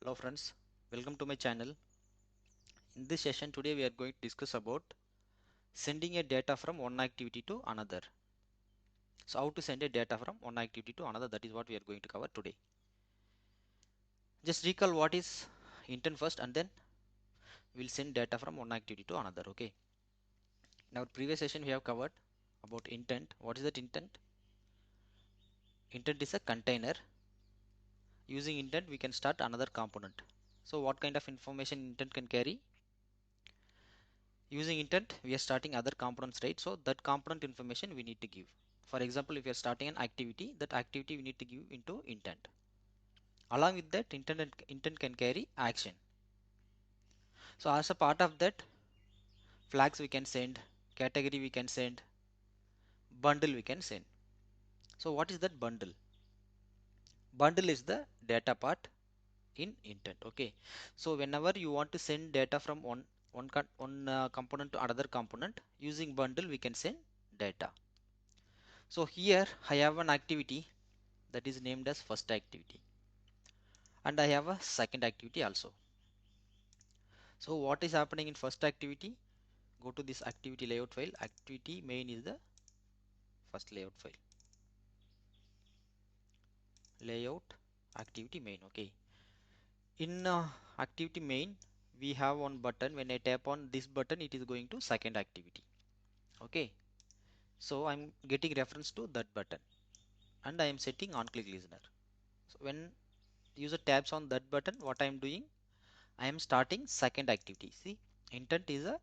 Hello friends, welcome to my channel. In this session today we are going to discuss about sending a data from one activity to another. So how to send a data from one activity to another, that is what we are going to cover today. Just recall what is intent first and then we'll send data from one activity to another. Okay. In our previous session we have covered about intent. What is that intent? Intent is a container. Using intent we can start another component. So what kind of information intent can carry? Using intent we are starting other components, right? So that component information we need to give. For example, if you are starting an activity, that activity we need to give into intent. Along with that, intent can carry action. So as a part of that, flags we can send, category we can send, bundle we can send. So what is that bundle? Bundle is the data part in intent. Okay. So whenever you want to send data from one component to another component, using bundle we can send data. So here I have an activity that is named as first activity, and I have a second activity also. So what is happening in first activity? Go to this activity layout file. Activity main is the first layout file. Layout activity main. Okay. In activity main, we have one button. When I tap on this button, it is going to second activity. Okay. So I'm getting reference to that button, and I am setting on click listener. So when user taps on that button, what I am doing? I am starting second activity. See, intent is a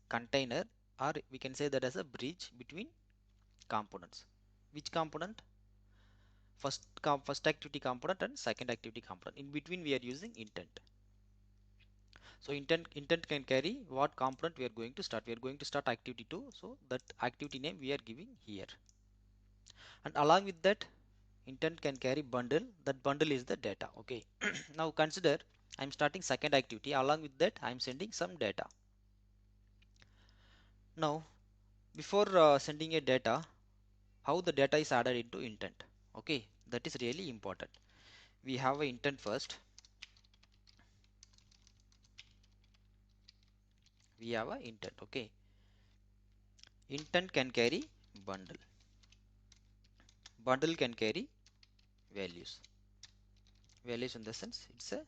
container, or we can say that as a bridge between components. Which component? First activity component and second activity component. In between we are using intent. So intent can carry what component we are going to start. We are going to start activity 2. So that activity name we are giving here. And along with that, intent can carry bundle. That bundle is the data. Okay. Now consider I am starting second activity. Along with that, I am sending some data. Now before sending a data, how the data is added into intent? Okay, that is really important. We have a intent first. We have a intent. Okay, intent can carry bundle. Bundle can carry values. Values in the sense it's a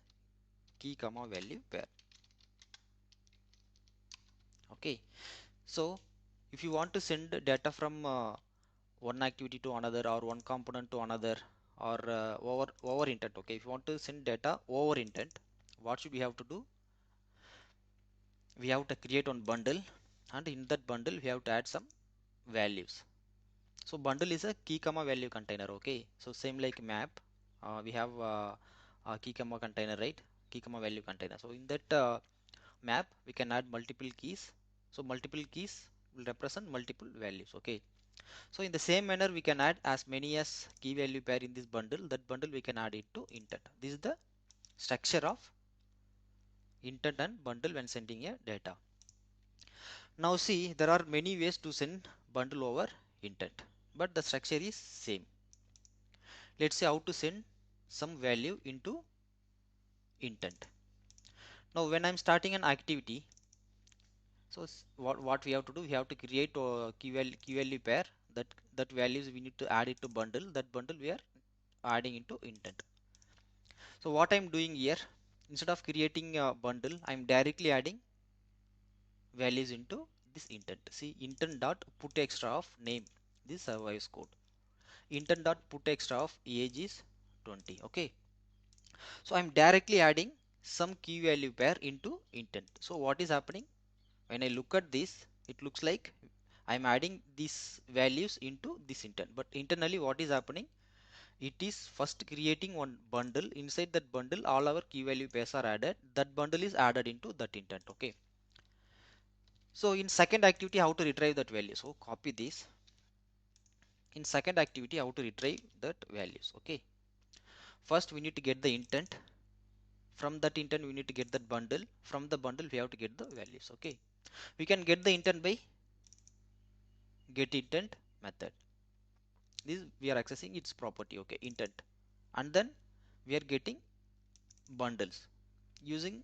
key comma value pair. Okay, so if you want to send data from one activity to another, or one component to another, or over intent. Okay, if you want to send data over intent, what should we have to do? We have to create one bundle, and in that bundle we have to add some values. So bundle is a key comma value container. Okay, so same like map, we have a key comma container, right? Key comma value container. So in that map we can add multiple keys. So multiple keys will represent multiple values. Okay, so in the same manner we can add as many as key value pair in this bundle. That bundle we can add it to intent. This is the structure of intent and bundle when sending a data. Now see, there are many ways to send bundle over intent, but the structure is same. Let's say how to send some value into intent. Now when I'm starting an activity, so what we have to do? We have to create a key value pair. That values we need to add it to bundle. That bundle we are adding into intent. So what I'm doing here, instead of creating a bundle, I'm directly adding values into this intent. See, intent dot put extra of name. This service code. Intent dot put extra of age is 20. Okay, so I'm directly adding some key value pair into intent. So what is happening? When I look at this, it looks like I'm adding these values into this intent, but internally what is happening? It is first creating one bundle. Inside that bundle all our key value pairs are added. That bundle is added into that intent. Okay, so in second activity how to retrieve that value? So copy this. In second activity how to retrieve that values? Okay, first we need to get the intent. From that intent we need to get that bundle. From the bundle we have to get the values. Okay, we can get the intent by get intent method. This we are accessing its property. Okay, intent, and then we are getting bundles. Using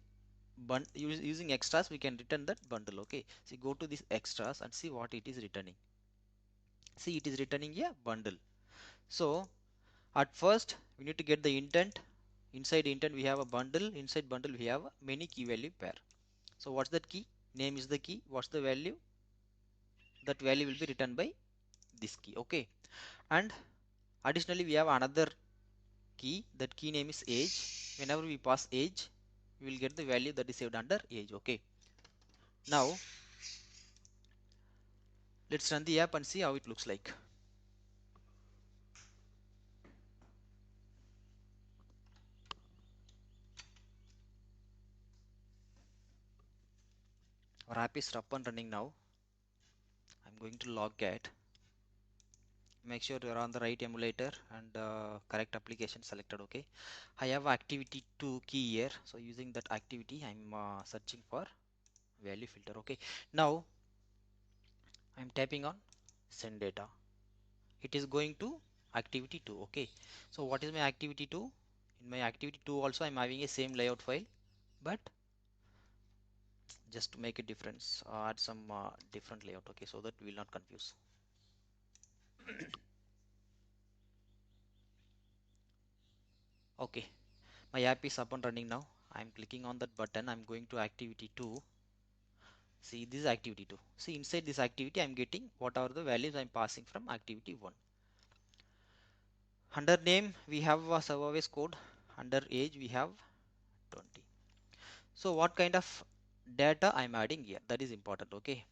using extras we can return that bundle. Okay, so go to these extras and see what it is returning. See, it is returning a bundle. So at first we need to get the intent. Inside intent we have a bundle, inside bundle we have a many key value pair. So what's that key? Name is the key. What's the value? That value will be returned by this key. Okay, and additionally we have another key. That key name is age. Whenever we pass age, we will get the value that is saved under age. Okay, now let's run the app and see how it looks like. Our app is up and running now. I'm going to log it. Make sure you're on the right emulator and correct application selected. Okay, I have activity 2 key here, so using that activity I'm searching for value filter. Okay, now I'm tapping on send data. It is going to activity 2. Okay, so what is my activity 2? In my activity 2 also I'm having a same layout file, but just to make a difference, add some different layout. Okay, so that we will not confuse. Okay, my app is up and running now. I'm clicking on that button. I'm going to activity 2. See, this is activity 2. See, inside this activity I'm getting what are the values I'm passing from activity 1. Under name we have a service code. Under age we have 20. So what kind of data I'm adding here, that is important. Okay,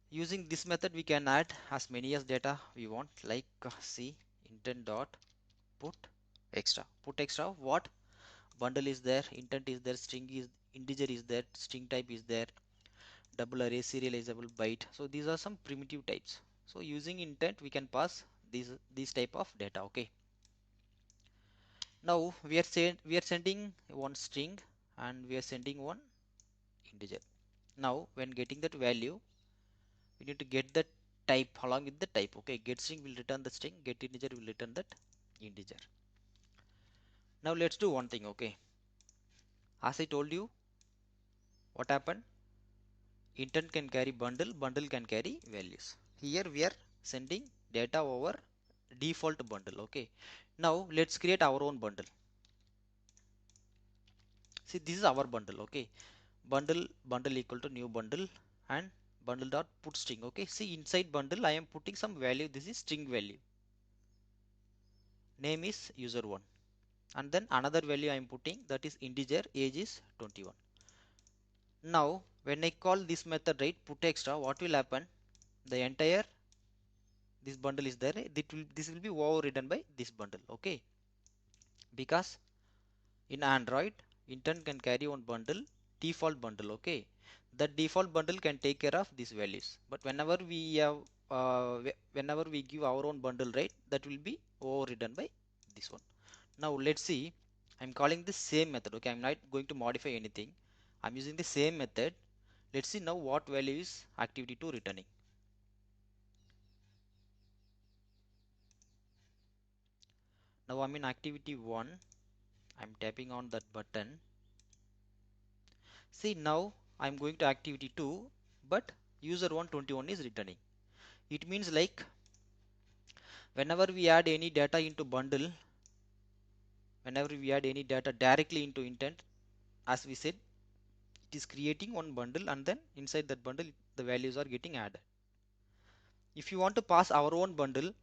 using this method we can add as many as data we want, like see intent dot put extra. Put extra what? Bundle is there, intent is there, string is integer is there, string type is there, double array, serializable, byte. So these are some primitive types. So using intent we can pass these type of data. Okay, now we are sending one string and we are sending one integer. Now when getting that value we need to get the type along with the type. Okay, get string will return the string, get integer will return that integer. Now let's do one thing. Okay, as I told you, what happened? Intent can carry bundle, bundle can carry values. Here we are sending data over default bundle. Okay, now let's create our own bundle. See, this is our bundle. Okay, bundle equal to new bundle and bundle dot put string. Okay, see, inside bundle I am putting some value. This is string value, name is user1, and then another value I am putting, that is integer, age is 21. Now when I call this method, right, put extra, what will happen? The entire this bundle is there, this will be overridden by this bundle. Okay, because in Android intent can carry one bundle, default bundle. Okay, that default bundle can take care of these values, but whenever we have whenever we give our own bundle, right, that will be overridden by this one. Now let's see, I'm calling the same method. Okay, I'm not going to modify anything, I'm using the same method. Let's see now what value is activity 2 returning. Now I'm in activity 1, I'm tapping on that button. See, now I'm going to activity 2, but user 121 is returning. It means like whenever we add any data into bundle, whenever we add any data directly into intent, as we said, it is creating one bundle and then inside that bundle the values are getting added. If you want to pass our own bundle,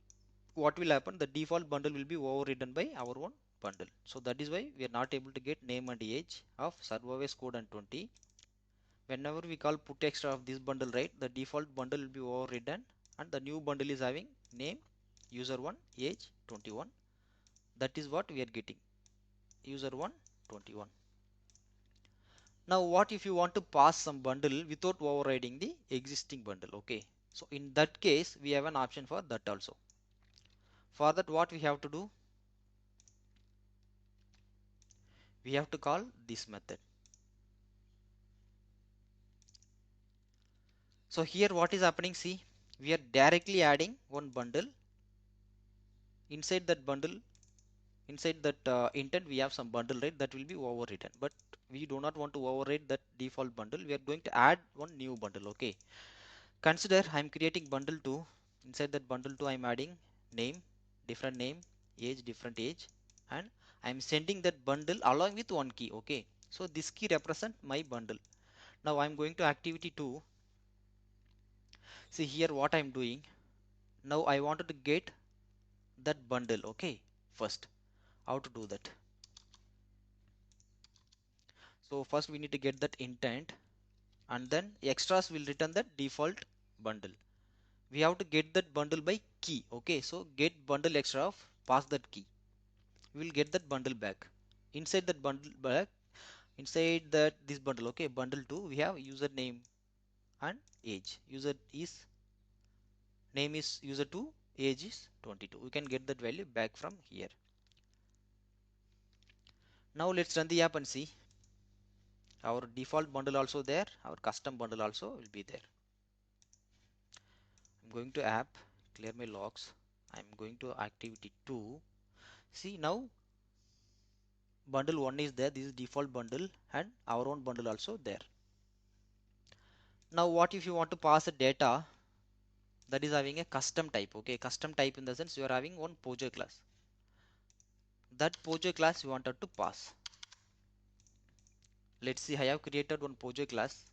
what will happen? The default bundle will be overridden by our own bundle. So that is why we are not able to get name and age of service code and 20. Whenever we call put extra of this bundle, right, the default bundle will be overridden and the new bundle is having name user1, age 21. That is what we are getting, user1 21. Now what if you want to pass some bundle without overriding the existing bundle? Okay, so in that case we have an option for that also. For that, what we have to do? We have to call this method. So here what is happening? See, we are directly adding one bundle. Inside that bundle inside that intent we have some bundle, right? That will be overwritten, but we do not want to overwrite that default bundle. We are going to add one new bundle. Okay, consider I'm creating bundle 2. Inside that bundle 2 I'm adding name, different name, age, different age, and I'm sending that bundle along with one key. Okay, so this key represent my bundle. Now I'm going to activity 2. See here what I'm doing. Now I wanted to get that bundle. Okay, first how to do that? So first we need to get that intent, and then extras will return that default bundle. We have to get that bundle by key. Okay, so get bundle extra of pass that key. We will get that bundle back. Inside that bundle back, inside that this bundle, okay, bundle 2, we have username and age. User is name is user 2, age is 22. We can get that value back from here. Now let's run the app and see. Our default bundle also there, our custom bundle also will be there. I'm going to app, clear my logs. I'm going to activity 2. See now bundle 1 is there, this is default bundle, and our own bundle also there. Now what if you want to pass a data that is having a custom type? Okay, custom type in the sense you are having one Pojo class. That Pojo class you wanted to pass. Let's see, I have created one Pojo class,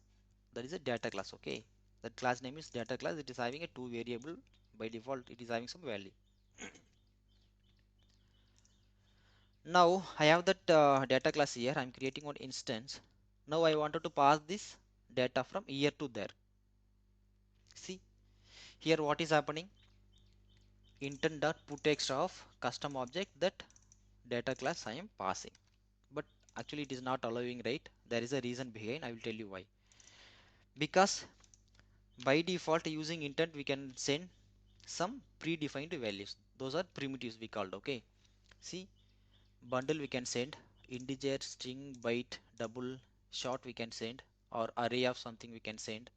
that is a data class. Okay, that class name is data class. It is having a 2 variable. By default it is having some value. Now I have that data class here. I'm creating one instance. Now I wanted to pass this data from here to there. See here what is happening. Intent dot put extra of custom object that data class I am passing, but actually it is not allowing, right? There is a reason behind. I will tell you why. Because by default using intent we can send some predefined values. Those are primitives we called. Okay, see bundle we can send integer, string, byte, double, short we can send, or array of something we can send,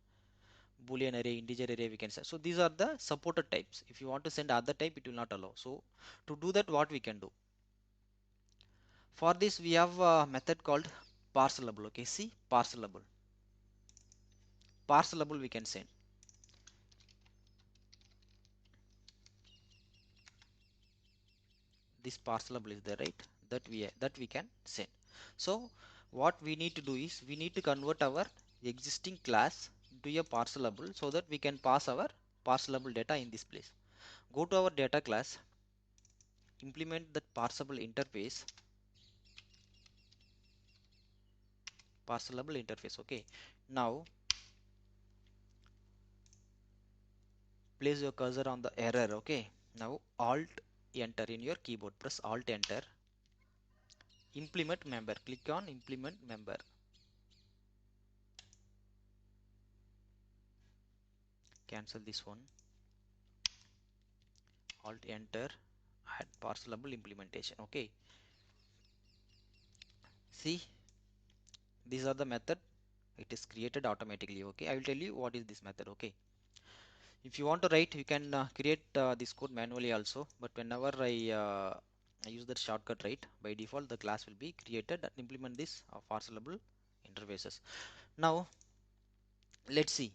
boolean array, integer array we can send. So these are the supported types. If you want to send other type it will not allow. So to do that what we can do, for this we have a method called parcelable. Okay, see parcelable we can send. This parcelable is there, right? That we can send. So what we need to do is we need to convert our existing class to a parcelable so that we can pass our parcelable data in this place. Go to our data class, implement that parcelable interface. Parcelable interface. Okay, now place your cursor on the error. Okay, now alt enter in your keyboard, press alt enter. Implement member, click on implement member. Cancel this one. Alt enter, add parcelable implementation. Okay, see these are the method. It is created automatically. Okay, I will tell you what is this method. Okay, if you want to write you can create this code manually also, but whenever I use that shortcut, right, by default the class will be created and implement this parcelable interfaces. Now let's see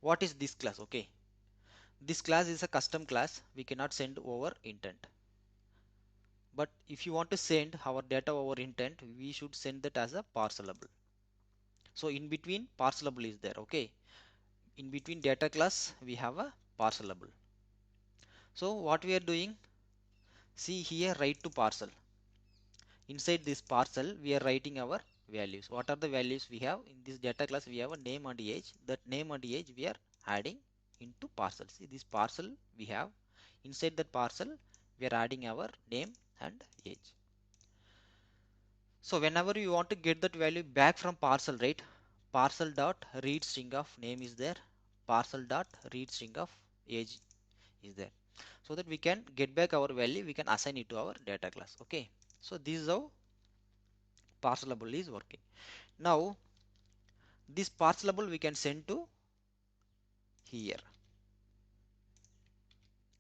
what is this class. Okay, this class is a custom class, we cannot send over intent. But if you want to send our data over intent, we should send that as a parcelable. So in between parcelable is there. Okay, in between data class we have a parcelable. So what we are doing, see here write to parcel. Inside this parcel we are writing our values. What are the values we have in this data class? We have a name and age. That name and age we are adding into parcel. See this parcel we have, inside that parcel we are adding our name and age. So whenever you want to get that value back from parcel, right, parcel dot read string of name is there, parcel dot read string of age is there, so that we can get back our value, we can assign it to our data class. Okay, so this is how parcelable is working. Now this parcelable we can send to here.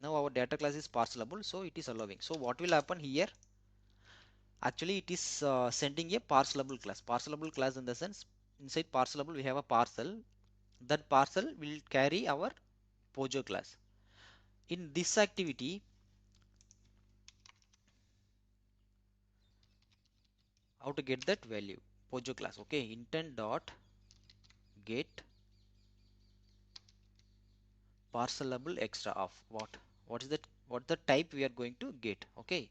Now our data class is parcelable, so it is allowing. So what will happen here? Actually, it is sending a parcelable class. Parcelable class in the sense, inside parcelable we have a parcel. That parcel will carry our Pojo class. In this activity, how to get that value? Pojo class. Okay, intent dot get parcelable extra of what? What is that? What the type we are going to get? Okay.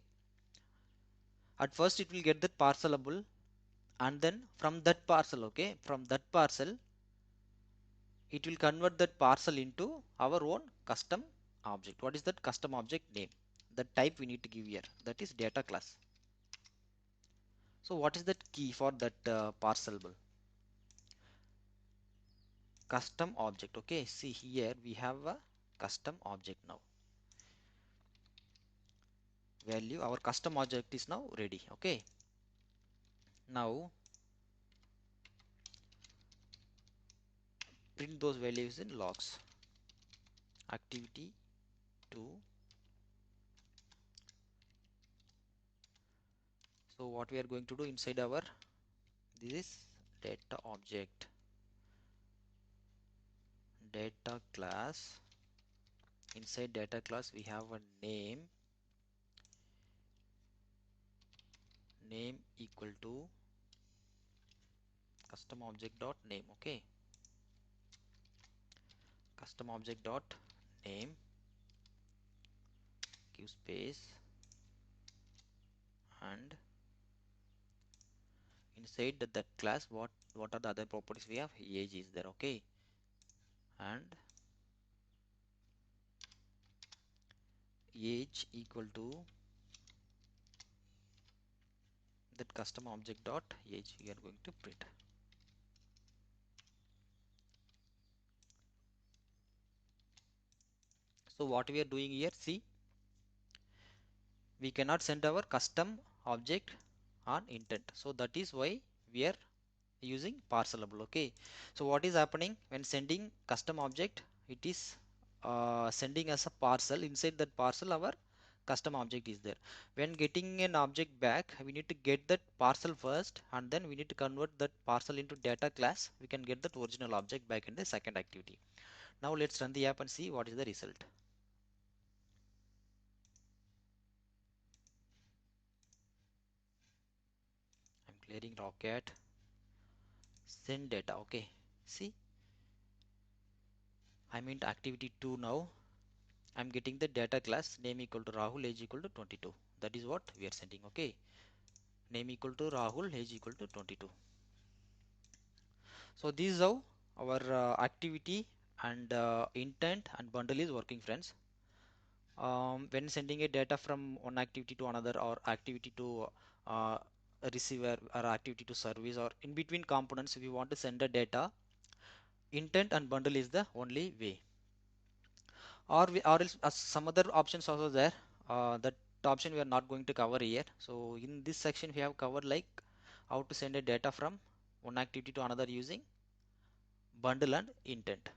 At first it will get that parcelable, and then from that parcel, okay, from that parcel it will convert that parcel into our own custom object. What is that custom object name? The type we need to give here, that is data class. So what is that key for that parcelable? Custom object. Okay, see here we have a custom object now. Value, our custom object is now ready. Okay, now print those values in logs. Activity 2. So what we are going to do inside our, this is data object, data class. Inside data class we have a name equal to custom object dot name. Okay, custom object dot name, give space, and inside that class what are the other properties we have? Age is there. Okay, and age equal to that custom object dot age we are going to print. So what we are doing here, see, we cannot send our custom object on intent, so that is why we are using parcelable. Okay, so what is happening when sending custom object? It is sending us a parcel. Inside that parcel our custom object is there. When getting an object back, we need to get that parcel first, and then we need to convert that parcel into data class. We can get that original object back in the second activity. Now let's run the app and see what is the result. I'm clearing Rocket, send data. Okay, see, I'm in activity 2 now. I'm getting the data class name equal to Rahul, age equal to 22. That is what we are sending. Okay, name equal to Rahul, age equal to 22. So this is how our activity and intent and bundle is working, friends. When sending a data from one activity to another, or activity to a receiver, or activity to service, or in between components, if you want to send the data, intent and bundle is the only way. Or else some other options also there. That option we are not going to cover here. So in this section we have covered like how to send a data from one activity to another using bundle and intent.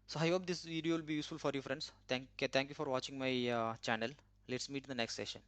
So I hope this video will be useful for you, friends. Thank you for watching my channel. Let's meet in the next session.